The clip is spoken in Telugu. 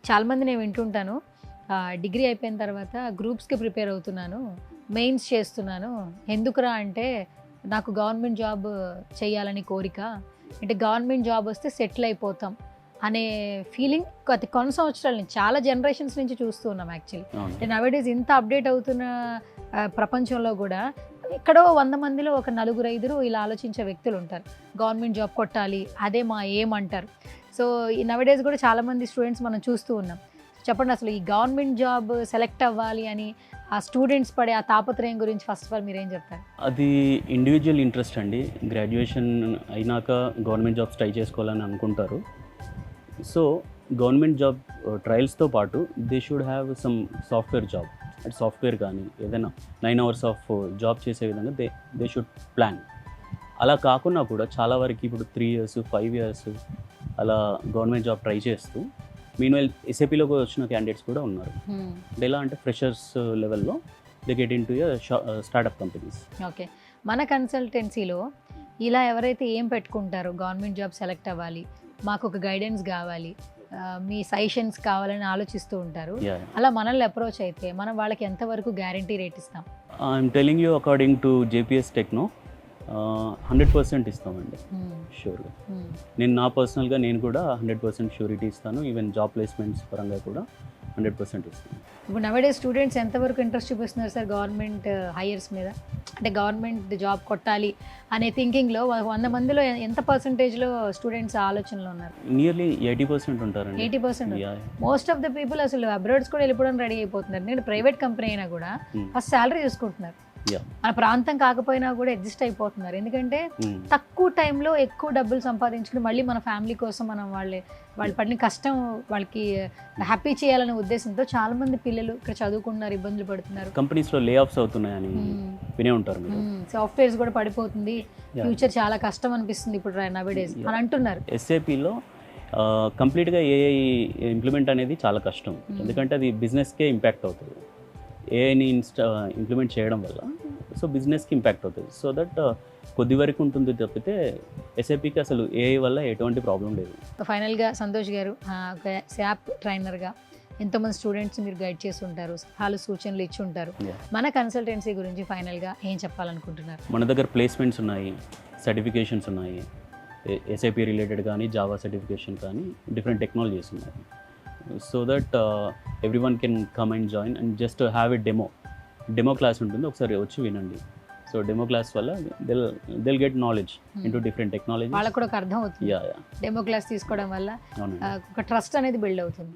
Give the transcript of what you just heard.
చాలామంది నేను వింటుంటాను, డిగ్రీ అయిపోయిన తర్వాత గ్రూప్స్కి ప్రిపేర్ అవుతున్నాను, మెయిన్స్ చేస్తున్నాను, ఎందుకురా అంటే నాకు గవర్నమెంట్ జాబ్ చేయాలని కోరిక, అంటే గవర్నమెంట్ జాబ్ వస్తే సెటిల్ అయిపోతాం అనే ఫీలింగ్ కొన్ని సంవత్సరాల నుంచి, చాలా జనరేషన్స్ నుంచి చూస్తూ ఉన్నాం యాక్చువల్లీ. అంటే నవేడేస్ ఇంత అప్డేట్ అవుతున్న ప్రపంచంలో కూడా ఎక్కడో 100 మందిలో ఒక 4-5 ఇలా ఆలోచించే వ్యక్తులు ఉంటారు, గవర్నమెంట్ జాబ్ కొట్టాలి అదే మా ఏమంటారు. సో ఈ నవేడేస్ కూడా చాలామంది స్టూడెంట్స్ మనం చూస్తూ ఉన్నాం. చెప్పండి, అసలు ఈ గవర్నమెంట్ జాబ్ సెలెక్ట్ అవ్వాలి అని ఆ స్టూడెంట్స్ పడే ఆ తాపత్రయం గురించి ఫస్ట్ ఆఫ్ ఆల్ మీరేం చెప్తారు? అది ఇండివిజువల్ ఇంట్రెస్ట్ అండి. గ్రాడ్యుయేషన్ అయినాక గవర్నమెంట్ జాబ్స్ ట్రై చేసుకోవాలని అనుకుంటారు. సో గవర్నమెంట్ జాబ్ ట్రయల్స్తో పాటు they should have some software job, అంటే సాఫ్ట్వేర్ కానీ ఏదైనా 9 hours ఆఫ్ జాబ్ చేసే విధంగా దే షుడ్ ప్లాన్. అలా కాకుండా కూడా చాలా వరకు ఇప్పుడు 3 years 5 years అలా గవర్నమెంట్ జాబ్ ట్రై చేస్తూ మీన్వైల్ ఎస్ఏపీలోకి వచ్చిన క్యాండిడేట్స్ కూడా ఉన్నారు. అంటే ఎలా అంటే ఫ్రెషర్స్ లెవెల్లో they get in to startup companies. Okay, మన కన్సల్టెన్సీలో ఇలా ఎవరైతే ఏం పెట్టుకుంటారో గవర్నమెంట్ జాబ్ సెలెక్ట్ అవ్వాలి, మాకు ఒక గైడెన్స్ కావాలి, మీ సజెషన్స్ కావాలని ఆలోచిస్తూ ఉంటారు. అలా మనల్ని అప్రోచ్ అయితే మనం వాళ్ళకి ఎంతవరకు గ్యారంటీ రేట్ ఇస్తాం? I'm telling you according to JPS techno 100% ఇస్తామండి, షూర్గా. నేను నా పర్సనల్గా నేను కూడా 100% షూరిటీ ఇస్తాను. ఈవెన్ జాబ్ ప్లేస్మెంట్స్ పరంగా కూడా 100% ఇస్తాను. ఇప్పుడు నవేడేస్ స్టూడెంట్స్ ఎంతవరకు ఇంట్రెస్ట్ చూపిస్తున్నారు సార్ గవర్నమెంట్ హైయర్స్ మీద? అంటే గవర్నమెంట్ జాబ్ కొట్టాలి అనే థింకింగ్లో 100 మందిలో ఎంత పర్సంటేజ్లో స్టూడెంట్స్ ఆలోచనలో ఉన్నారు? నియర్లీ 80% ఉంటారండి. 80%. మోస్ట్ ఆఫ్ ద పీపుల్ అసలు అబ్రాడ్స్ కూడా వెళ్ళిపోవడానికి రెడీ అయిపోతున్నారు. నేను ప్రైవేట్ కంపెనీ అయినా కూడా ఫస్ట్ శాలరీ చూసుకుంటున్నారు, మన ప్రాంతం కాకపోయినా కూడా అడ్జస్ట్ అయిపోతున్నారు. ఎందుకంటే తక్కువ టైంలో ఎక్కువ డబ్బులు సంపాదించుకుని మళ్ళీ మన ఫ్యామిలీ కోసం మనం వాళ్ళు పడిన కష్టం వాళ్ళకి హ్యాపీ చేయాలనే ఉద్దేశంతో చాలా మంది పిల్లలు ఇక్కడ చదువుకుంటున్నారు, ఇబ్బందులు పడుతున్నారు. కంపెనీస్లో లే ఆఫ్స్ అవుతున్నాయని వినే ఉంటారు. సాఫ్ట్వేర్స్ కూడా పడిపోతుంది, ఫ్యూచర్ చాలా కష్టం అనిపిస్తుంది ఇప్పుడు నవేడేస్ అని అంటున్నారు. ఎస్ఏపీలో కంప్లీట్గా ఏఐ ఇంప్లిమెంట్ అనేది చాలా కష్టం, ఎందుకంటే అది బిజినెస్కే ఇంపాక్ట్ అవుతుంది. ఏఐని ఇంప్లిమెంట్ చేయడం వల్ల సో బిజినెస్కి ఇంపాక్ట్ అవుతుంది. సో దట్ కొద్ది వరకు ఉంటుంది తప్పితే ఎస్ఏపీకి అసలు ఏఐ వల్ల ఎటువంటి ప్రాబ్లం లేదు. ఫైనల్గా సంతోష్ గారు, ఒక శాప్ ట్రైనర్గా ఎంతోమంది స్టూడెంట్స్ మీరు గైడ్ చేసి ఉంటారు, వాళ్ళు సూచనలు ఇచ్చి ఉంటారు. మన కన్సల్టెన్సీ గురించి ఫైనల్గా ఏం చెప్పాలనుకుంటున్నారు? మన దగ్గర ప్లేస్మెంట్స్ ఉన్నాయి, సర్టిఫికేషన్స్ ఉన్నాయి, ఎస్ఐపి రిలేటెడ్ కానీ జావా సర్టిఫికేషన్ కానీ డిఫరెంట్ టెక్నాలజీస్ ఉన్నాయి. So that everyone can come and join and just have a demo class ఉంటుంది, ఒకసారి వచ్చి వినండి. సో డెమో క్లాస్ వల్ల they'll get knowledge into different technologies. వాళ్ళకు కూడా అర్థం అవుతుంది. డెమో క్లాస్ తీసుకోవడం వల్ల ఒక ట్రస్ట్ అనేది బిల్డ్ అవుతుంది.